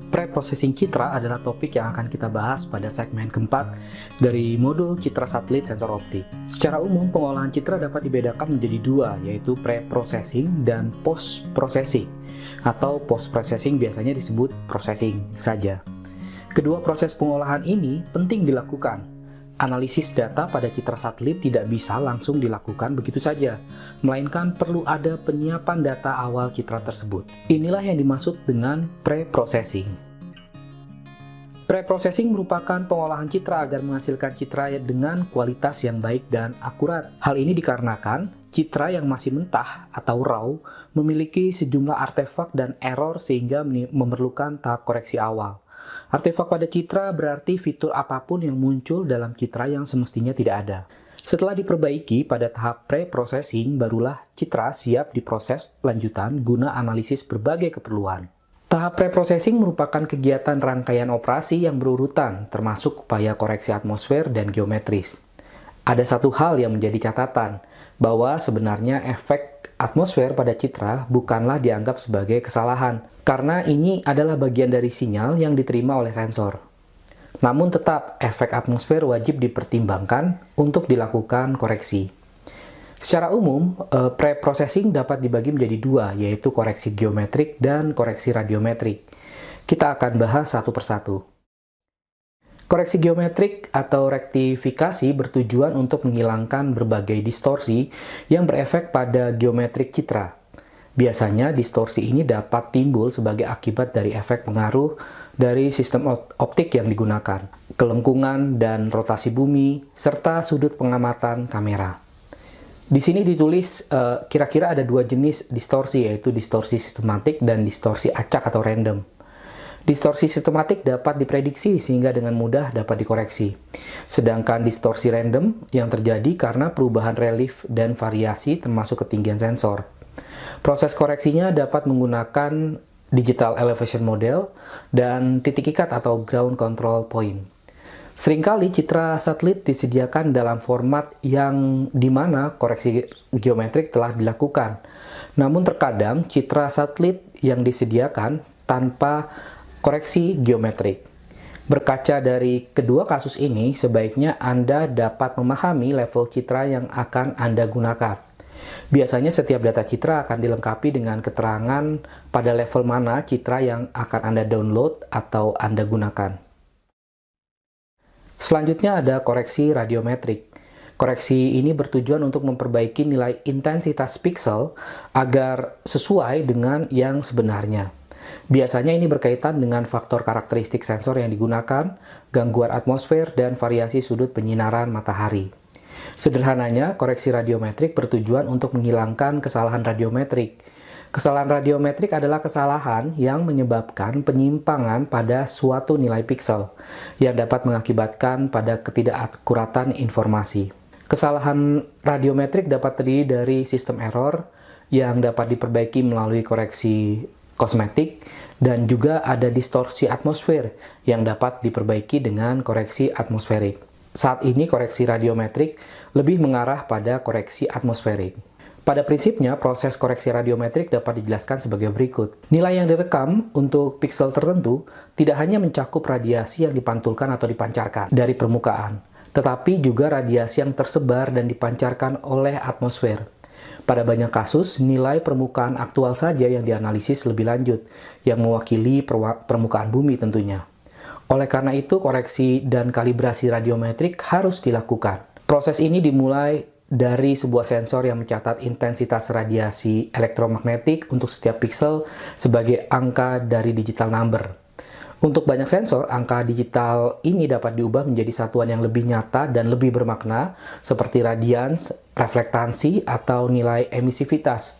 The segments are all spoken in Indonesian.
Pre-processing citra adalah topik yang akan kita bahas pada segmen keempat dari modul citra satelit sensor optik. Secara umum, pengolahan citra dapat dibedakan menjadi dua, yaitu pre-processing dan post-processing. Atau post-processing biasanya disebut processing saja. Kedua proses pengolahan ini penting dilakukan. Analisis data pada citra satelit tidak bisa langsung dilakukan begitu saja, melainkan perlu ada penyiapan data awal citra tersebut. Inilah yang dimaksud dengan pre-processing. Pre-processing merupakan pengolahan citra agar menghasilkan citra dengan kualitas yang baik dan akurat. Hal ini dikarenakan citra yang masih mentah atau raw memiliki sejumlah artefak dan error sehingga memerlukan tahap koreksi awal. Artefak pada citra berarti fitur apapun yang muncul dalam citra yang semestinya tidak ada. Setelah diperbaiki pada tahap pre-processing, barulah citra siap diproses lanjutan guna analisis berbagai keperluan. Tahap pre-processing merupakan kegiatan rangkaian operasi yang berurutan, termasuk upaya koreksi atmosfer dan geometris. Ada satu hal yang menjadi catatan, bahwa sebenarnya efek atmosfer pada citra bukanlah dianggap sebagai kesalahan, karena ini adalah bagian dari sinyal yang diterima oleh sensor. Namun tetap, efek atmosfer wajib dipertimbangkan untuk dilakukan koreksi. Secara umum, pre-processing dapat dibagi menjadi dua, yaitu koreksi geometrik dan koreksi radiometrik. Kita akan bahas satu persatu. Koreksi geometrik atau rektifikasi bertujuan untuk menghilangkan berbagai distorsi yang berefek pada geometrik citra. Biasanya distorsi ini dapat timbul sebagai akibat dari efek pengaruh dari sistem optik yang digunakan, kelengkungan dan rotasi bumi, serta sudut pengamatan kamera. Di sini ditulis kira-kira ada dua jenis distorsi, yaitu distorsi sistematik dan distorsi acak atau random. Distorsi sistematik dapat diprediksi sehingga dengan mudah dapat dikoreksi. Sedangkan distorsi random yang terjadi karena perubahan relief dan variasi termasuk ketinggian sensor. Proses koreksinya dapat menggunakan digital elevation model dan titik ikat atau ground control point. Seringkali citra satelit disediakan dalam format yang dimana koreksi geometrik telah dilakukan. Namun terkadang citra satelit yang disediakan tanpa koreksi geometrik. Berkaca dari kedua kasus ini, sebaiknya Anda dapat memahami level citra yang akan Anda gunakan. Biasanya setiap data citra akan dilengkapi dengan keterangan pada level mana citra yang akan Anda download atau Anda gunakan. Selanjutnya ada koreksi radiometrik. Koreksi ini bertujuan untuk memperbaiki nilai intensitas pixel agar sesuai dengan yang sebenarnya. Biasanya ini berkaitan dengan faktor karakteristik sensor yang digunakan, gangguan atmosfer, dan variasi sudut penyinaran matahari. Sederhananya, koreksi radiometrik bertujuan untuk menghilangkan kesalahan radiometrik. Kesalahan radiometrik adalah kesalahan yang menyebabkan penyimpangan pada suatu nilai pixel, yang dapat mengakibatkan pada ketidakakuratan informasi. Kesalahan radiometrik dapat terdiri dari sistem error yang dapat diperbaiki melalui koreksi kosmetik, dan juga ada distorsi atmosfer yang dapat diperbaiki dengan koreksi atmosferik. Saat ini koreksi radiometrik lebih mengarah pada koreksi atmosferik. Pada prinsipnya, proses koreksi radiometrik dapat dijelaskan sebagai berikut. Nilai yang direkam untuk pixel tertentu tidak hanya mencakup radiasi yang dipantulkan atau dipancarkan dari permukaan, tetapi juga radiasi yang tersebar dan dipancarkan oleh atmosfer. Pada banyak kasus, nilai permukaan aktual saja yang dianalisis lebih lanjut, yang mewakili permukaan bumi tentunya. Oleh karena itu, koreksi dan kalibrasi radiometrik harus dilakukan. Proses ini dimulai dari sebuah sensor yang mencatat intensitas radiasi elektromagnetik untuk setiap pixel sebagai angka dari digital number. Untuk banyak sensor, angka digital ini dapat diubah menjadi satuan yang lebih nyata dan lebih bermakna, seperti radians, reflektansi, atau nilai emisivitas.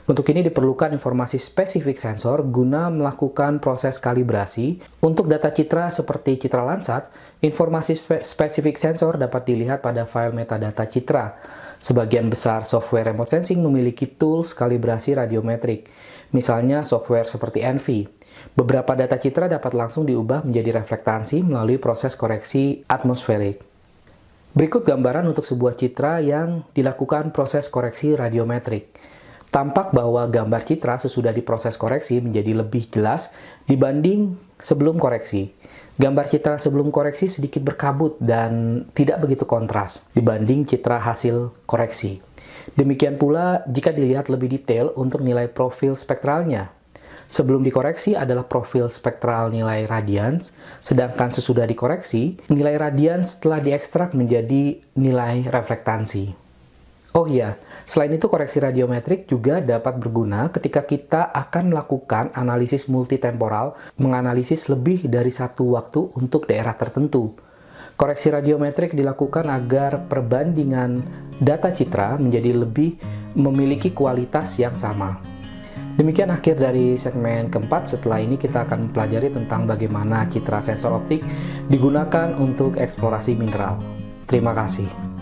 Untuk ini diperlukan informasi spesifik sensor guna melakukan proses kalibrasi. Untuk data citra seperti citra Landsat, informasi spesifik sensor dapat dilihat pada file metadata citra. Sebagian besar software remote sensing memiliki tools kalibrasi radiometrik, misalnya software seperti ENVI. Beberapa data citra dapat langsung diubah menjadi reflektansi melalui proses koreksi atmosferik. Berikut gambaran untuk sebuah citra yang dilakukan proses koreksi radiometrik. Tampak bahwa gambar citra sesudah diproses koreksi menjadi lebih jelas dibanding sebelum koreksi. Gambar citra sebelum koreksi sedikit berkabut dan tidak begitu kontras dibanding citra hasil koreksi. Demikian pula jika dilihat lebih detail untuk nilai profil spektralnya. Sebelum dikoreksi adalah profil spektral nilai radians, sedangkan sesudah dikoreksi, nilai radians telah diekstrak menjadi nilai reflektansi. Oh iya, selain itu koreksi radiometrik juga dapat berguna ketika kita akan melakukan analisis multitemporal, menganalisis lebih dari satu waktu untuk daerah tertentu. Koreksi radiometrik dilakukan agar perbandingan data citra menjadi lebih memiliki kualitas yang sama. Demikian akhir dari segmen keempat. Setelah ini kita akan mempelajari tentang bagaimana citra sensor optik digunakan untuk eksplorasi mineral. Terima kasih.